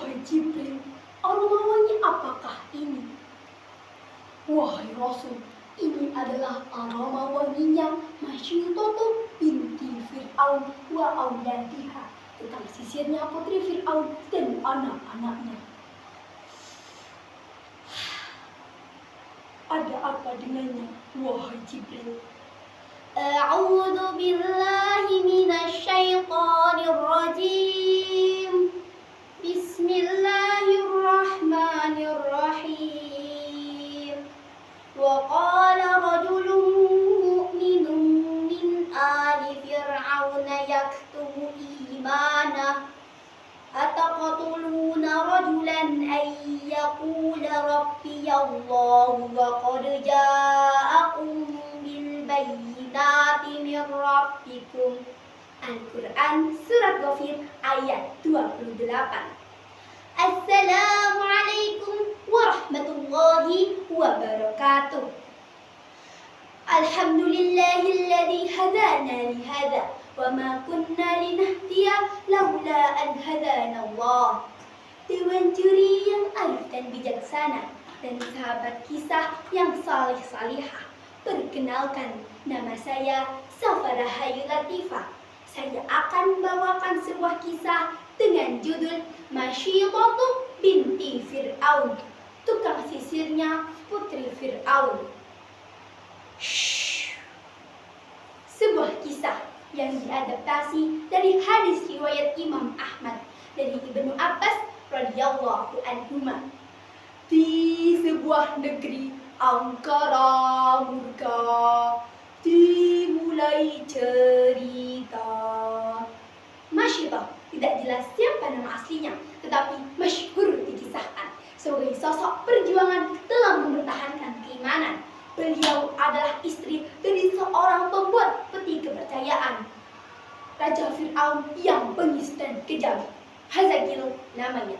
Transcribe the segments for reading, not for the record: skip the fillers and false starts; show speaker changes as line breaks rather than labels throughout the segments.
Wahai Jibril, aroma wangi apakah ini? Wahai Rasul, ini adalah aroma wanginya Masyiddatu binti Fir'aun wa auladiha, tentang sisirnya putri Fir'aun dan anak-anaknya. Ada apa dengannya, wahai Jibril?
A'udzu billahi minasy syaithanir rajim. Bismillahirrahmanirrahim. Wa qala rajulun mu'minun min ali fir'auna yaktumu imanah ataqtuluna rajulan ay yaqula rabbiyallahu wa qad ja'akum bil bayyinati min rabbikum. Al-Quran Surat Ghafir ayat 28. Assalamualaikum warahmatullahi wabarakatuh. Alhamdulillahilladzi hadana lihada wa ma kunna linahtadiya laula an hadana Allah. Dewan juri yang arif dan bijaksana dan sahabat kisah yang salih-salihah, perkenalkan, nama saya Safara Hayu Latifah. Saya akan bawakan sebuah kisah dengan judul Masyiddatu binti Fir'aun, tukang sisirnya putri Fir'aun. Sebuah kisah yang diadaptasi dari hadis riwayat Imam Ahmad dari Ibnu Abbas radhiyallahu anhuma. Di sebuah negeri angkara murka dimulai cerita. Masyidah tidak jelas siapa nama aslinya, tetapi masyhur dikisahkan sebagai sosok perjuangan dalam mempertahankan keimanan. Beliau adalah istri dari seorang pembuat peti kepercayaan Raja Fir'aun yang bengis dan kejam. Hazakil namanya.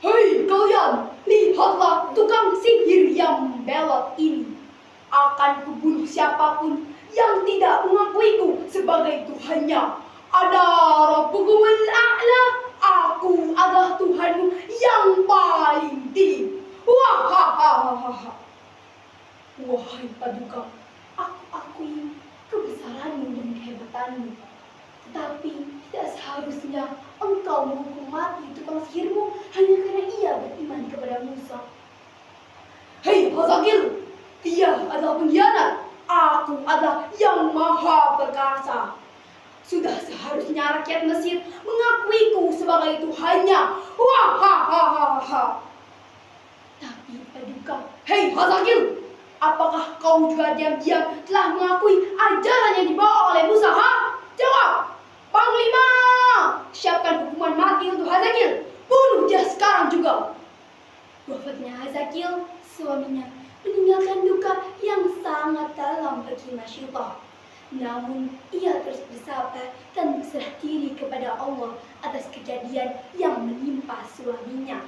Hei kalian, lihatlah tukang sihir yang belot ini. Akan kubunuh siapapun yang tidak mengakuiku sebagai Tuhannya. Ada Rabbukumul A'la, aku adalah Tuhanmu yang paling tinggi. Wahahaha. Wahai paduka, aku akui kebesaranmu dan kehebatanmu. Tetapi tidak seharusnya engkau menghukum mati tukang sihirmu hanya karena ia beriman kepada Musa. Hei Hazakil, dia adalah pengkhianat. Aku adalah yang maha perkasa. Sudah seharusnya rakyat Mesir mengakuiku sebagai Tuhannya. Wahahaha. Tapi paduka, hei Hazakil, apakah kau juga diam-diam telah mengakui ajaran yang dibawa oleh Musa? Jawab, Panglima! Siapkan hukuman mati untuk Hazakil. Bunuh dia sekarang juga. Wafatnya Hazakil, suaminya, meninggalkan duka yang sangat dalam bagi Masyidah. Namun ia terus bersabar dan berserah diri kepada Allah atas kejadian yang menimpa suaminya.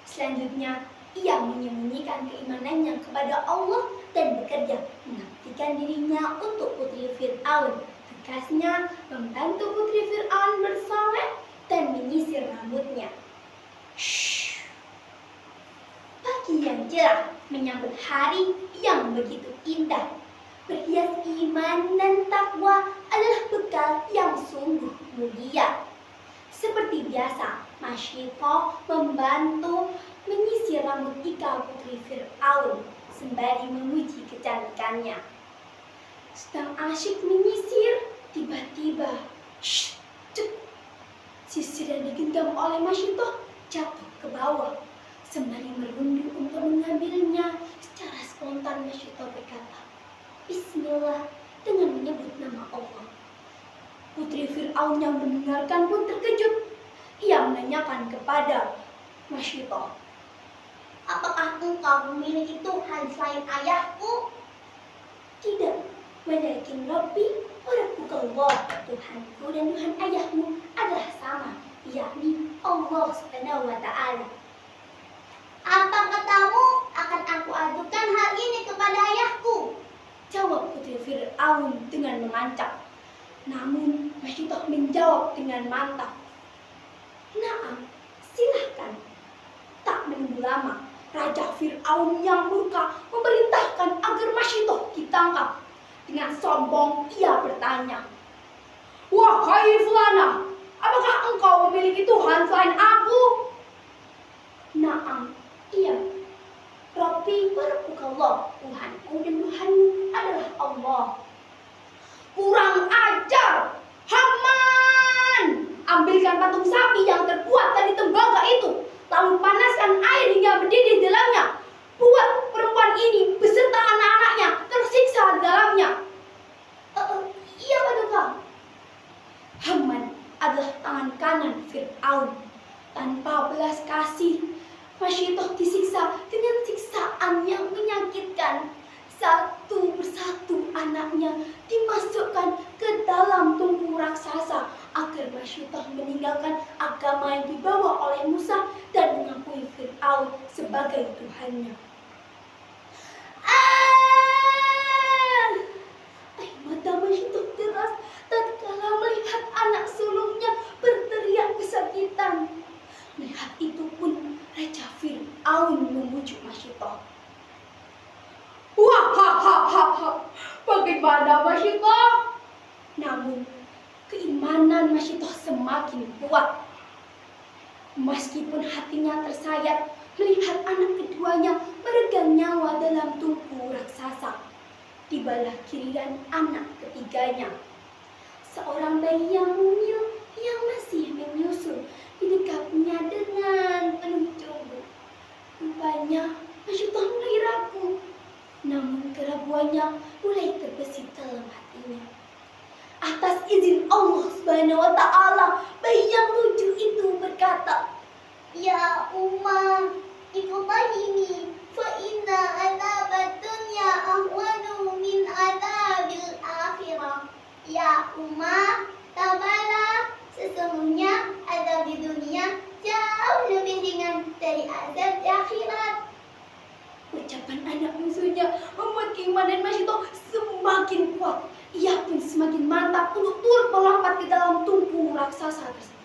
Selanjutnya, ia menyembunyikan keimanannya kepada Allah dan bekerja mengabdikan dirinya untuk putri Fir'aun. Tugasnya membantu putri Fir'aun bersolek dan menyisir rambutnya. Pagi yang cerah menyambut hari yang begitu indah. Berhias iman dan takwa adalah bekal yang sungguh mulia. Seperti biasa, Masyidah membantu menyisir rambut Ika putri Fir'aun sembari memuji kecantikannya. Sedang asyik menyisir, tiba-tiba sisir yang digenggam oleh Masyidah jatuh ke bawah. Sembari merunding untuk mengambilnya, secara spontan Masyidah berkata, Bismillah, dengan menyebut nama Allah. Putri Fir'aun yang mendengarkan pun terkejut. Ia menanyakan kepada Masyidah, apakah engkau memiliki Tuhan selain ayahku? Tidak, walakin Rabbi wa Rabbukallah, Tuhanku dan Tuhan ayahmu adalah sama, yakni Allah Subhanahu wa Ta'ala. Apa katamu? Akan aku adukan hal ini kepada ayahku, jawab putri Fir'aun dengan mengancam. Namun Masyidah menjawab dengan mantap, Naam, silahkan. Tak menunggu lama, Raja Fir'aun yang murka memerintahkan agar Masyitoh ditangkap. Dengan sombong ia bertanya, "Wahai Fulana, apakah engkau memiliki Tuhan selain aku?" "Naam, iya. Rabbi warabbukallah, Tuhanku dan Tuhanmu adalah Allah." "Kurang ajar! Haman! Ambilkan patung sapi yang terbuat dari tembaga itu, lalu panaskan air hingga mendidih di dalamnya. Buat perempuan ini beserta anak-anaknya tersiksa di dalamnya." Iya, Paduka." Haman adalah tangan kanan Fir'aun. Tanpa belas kasih, Masyitoh disiksa dengan siksaan yang menyakitkan. Satu persatu anaknya dimasukkan ke dalam tungku raksasa agar Masyitoh meninggalkan agama yang dibawa oleh Musa dan mengakui Fir'aun sebagai Tuhannya. Air mata Masyitoh deras tatkala melihat anak sulungnya berteriak kesakitan. Melihat itu pun Raja Fir'aun memujuk Masyitoh. "Wah, bagaimana Masyitoh?" Namun keimanan Masyitoh semakin kuat. Meskipun hatinya tersayat melihat anak keduanya meregang nyawa dalam tungku raksasa, tibalah giliran anak ketiganya. Seorang bayi yang mungil yang masih menyusu didekapnya dengan penuh cumbu. Rupanya Masyitoh mulai ragu, namun keraguannya mulai terbesit dalam hatinya. Atas izin Allah Subhanahu wa Ta'ala, bayi yang lucu itu berkata, "Ya Umma, iqtahini fa inna adzabad dunya ahwanu min adzabil akhirah." "Ya Umma, tabala, sesungguhnya azab di dunia jauh lebih ringan dari azab di akhirat." Ucapan anak musuhnya membuat keimanan Masyitoh semakin kuat. Ia pun semakin mantap untuk turut melompat ke dalam tungku raksasa tersebut.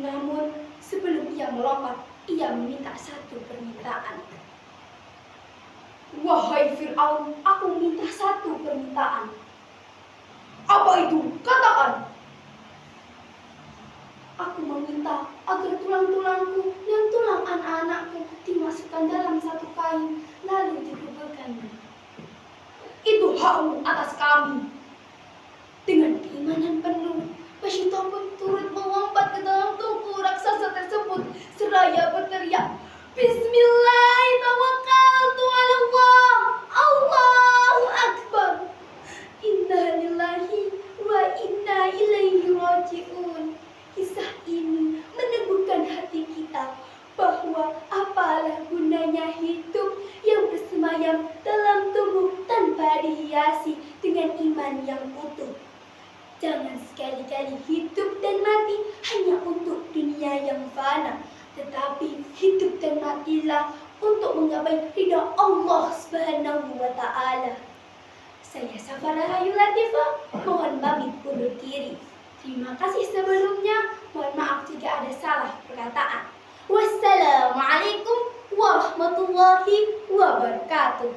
Namun sebelum ia melompat, ia meminta satu permintaan. "Wahai Fir'aun, aku minta satu permintaan." "Apa itu? Katakan." "Aku meminta agar tulang-tulangku dan tulang anak-anakku dimasukkan dalam satu kain, lalu dikuburkannya." "Itu hakmu atas kami." Dengan keimanan penuh, Masyitoh pun turut melompat ke dalam tungku raksasa tersebut seraya berteriak, "Bismillah, tawakkaltu 'ala Allah, Allahu Akbar. Inna lillahi wa inna ilaihi raji'un." Kisah ini meneguhkan hati kita bahwa apalah gunanya hidup yang bersemayam dalam tubuh tanpa dihiasi dengan iman yang utuh. Jangan sekali-kali hidup dan mati hanya untuk dunia yang fana, tetapi hidup dan matilah untuk menggapai ridha Allah Subhanahu wa Ta'ala. Saya Safara Hayu Latifah, mohon pamit undur diri. Terima kasih sebelumnya, mohon maaf jika ada salah perkataan. Wassalamualaikum warahmatullahi wabarakatuh.